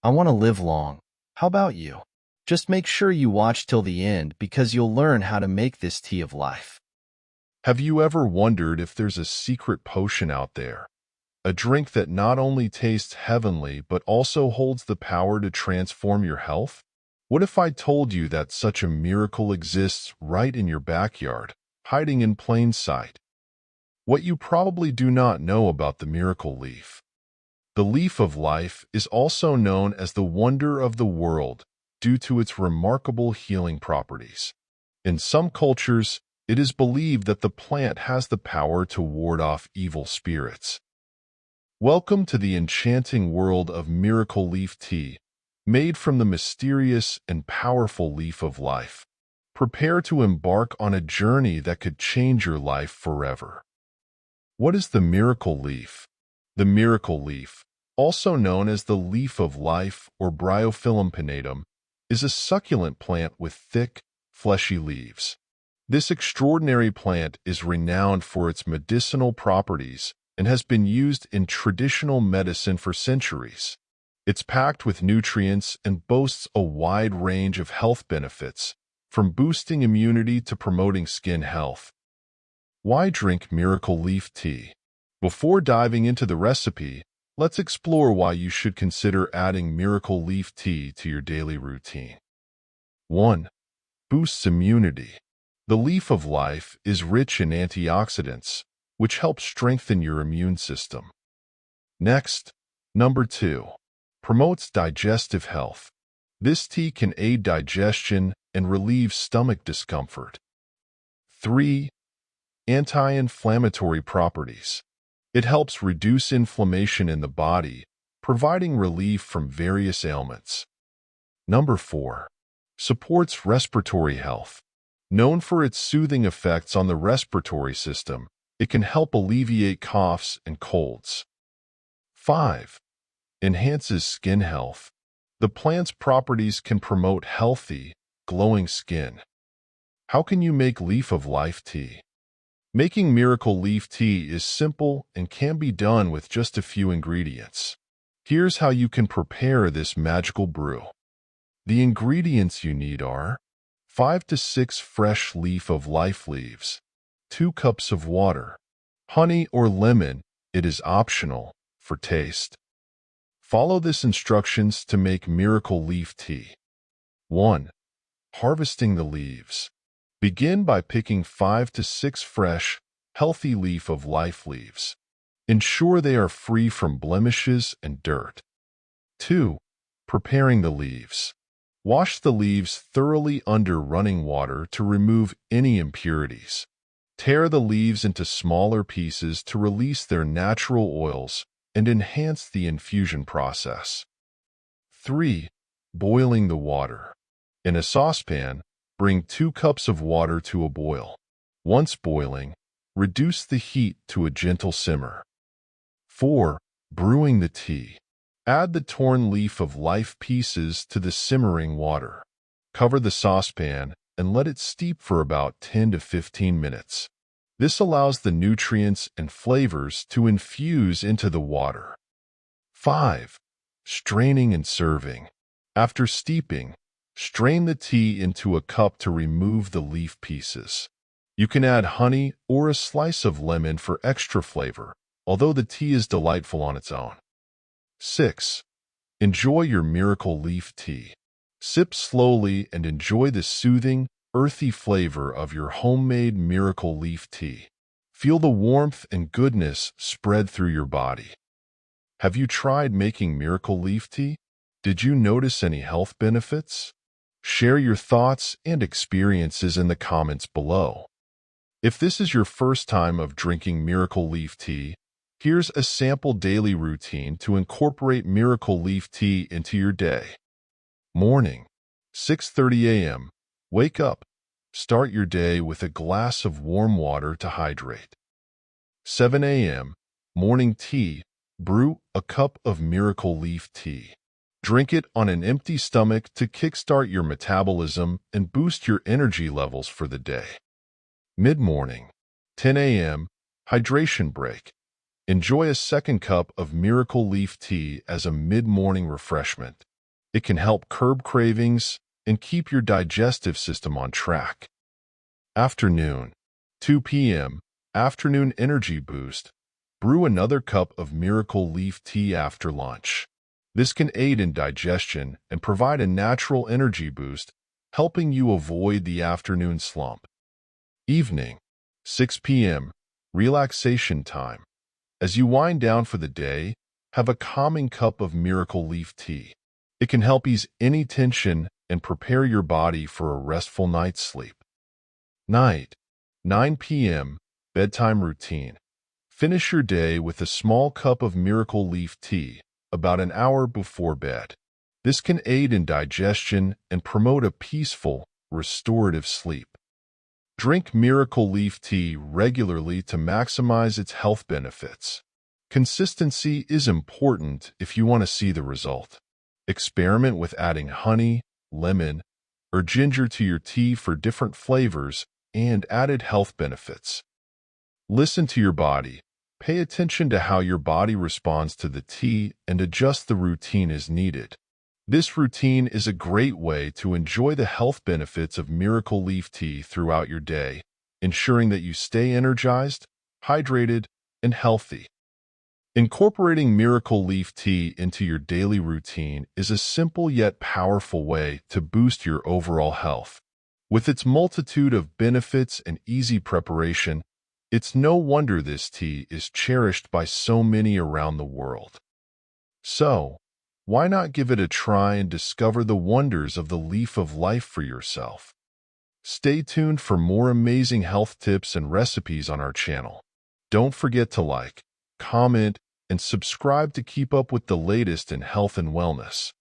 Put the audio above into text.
I want to live long. How about you? Just make sure you watch till the end because you'll learn how to make this tea of life. Have you ever wondered if there's a secret potion out there? A drink that not only tastes heavenly but also holds the power to transform your health? What if I told you that such a miracle exists right in your backyard, hiding in plain sight? What you probably do not know about the miracle leaf. The leaf of life is also known as the wonder of the world due to its remarkable healing properties. In some cultures, it is believed that the plant has the power to ward off evil spirits. Welcome to the enchanting world of miracle leaf tea, made from the mysterious and powerful leaf of life. Prepare to embark on a journey that could change your life forever. What is the miracle leaf? The miracle leaf, also known as the leaf of life or Bryophyllum pinnatum, is a succulent plant with thick, fleshy leaves. This extraordinary plant is renowned for its medicinal properties and has been used in traditional medicine for centuries. It's packed with nutrients and boasts a wide range of health benefits, from boosting immunity to promoting skin health. Why drink miracle leaf tea? Before diving into the recipe, let's explore why you should consider adding miracle leaf tea to your daily routine. 1. Boosts immunity. The leaf of life is rich in antioxidants, which help strengthen your immune system. Next, number 2. Promotes digestive health. This tea can aid digestion and relieve stomach discomfort. 3. Anti-inflammatory properties. It helps reduce inflammation in the body, providing relief from various ailments. Number 4. Supports respiratory health. Known for its soothing effects on the respiratory system, it can help alleviate coughs and colds. 5. Enhances skin health. The plant's properties can promote healthy, glowing skin. How can you make leaf of life tea? Making miracle leaf tea is simple and can be done with just a few ingredients. Here's how you can prepare this magical brew. The ingredients you need are 5 to 6 fresh leaf of life leaves, 2 cups of water, honey or lemon, it is optional, for taste. Follow these instructions to make miracle leaf tea. 1. Harvesting the leaves. Begin by picking 5 to 6 fresh, healthy leaf of life leaves. Ensure they are free from blemishes and dirt. 2. Preparing the leaves. Wash the leaves thoroughly under running water to remove any impurities. Tear the leaves into smaller pieces to release their natural oils and enhance the infusion process. 3. Boiling the water. In a saucepan, bring 2 cups of water to a boil. Once boiling, reduce the heat to a gentle simmer. 4. Brewing the tea. Add the torn leaf of life pieces to the simmering water. Cover the saucepan and let it steep for about 10 to 15 minutes. This allows the nutrients and flavors to infuse into the water. 5. Straining and serving. After steeping, strain the tea into a cup to remove the leaf pieces. You can add honey or a slice of lemon for extra flavor, although the tea is delightful on its own. 6. Enjoy your miracle leaf tea. Sip slowly and enjoy the soothing, earthy flavor of your homemade miracle leaf tea. Feel the warmth and goodness spread through your body. Have you tried making miracle leaf tea? Did you notice any health benefits? Share your thoughts and experiences in the comments below. If this is your first time of drinking miracle leaf tea, here's a sample daily routine to incorporate miracle leaf tea into your day. Morning, 6:30 a.m. Wake up. Start your day with a glass of warm water to hydrate. 7 a.m. Morning tea. Brew a cup of miracle leaf tea. Drink it on an empty stomach to kickstart your metabolism and boost your energy levels for the day. Mid-morning, 10 a.m. Hydration break. Enjoy a second cup of miracle leaf tea as a mid-morning refreshment. It can help curb cravings and keep your digestive system on track. Afternoon, 2 p.m., afternoon energy boost. Brew another cup of miracle leaf tea after lunch. This can aid in digestion and provide a natural energy boost, helping you avoid the afternoon slump. Evening, 6 p.m., relaxation time. As you wind down for the day, have a calming cup of miracle leaf tea. It can help ease any tension and prepare your body for a restful night's sleep. Night, 9 p.m., bedtime routine. Finish your day with a small cup of miracle leaf tea about an hour before bed. This can aid in digestion and promote a peaceful, restorative sleep. Drink miracle leaf tea regularly to maximize its health benefits. Consistency is important if you want to see the result. Experiment with adding honey, lemon, or ginger to your tea for different flavors and added health benefits. Listen to your body. Pay attention to how your body responds to the tea and adjust the routine as needed. This routine is a great way to enjoy the health benefits of miracle leaf tea throughout your day, ensuring that you stay energized, hydrated, and healthy. Incorporating miracle leaf tea into your daily routine is a simple yet powerful way to boost your overall health. With its multitude of benefits and easy preparation, it's no wonder this tea is cherished by so many around the world. So, why not give it a try and discover the wonders of the leaf of life for yourself? Stay tuned for more amazing health tips and recipes on our channel. Don't forget to like, comment, and subscribe to keep up with the latest in health and wellness.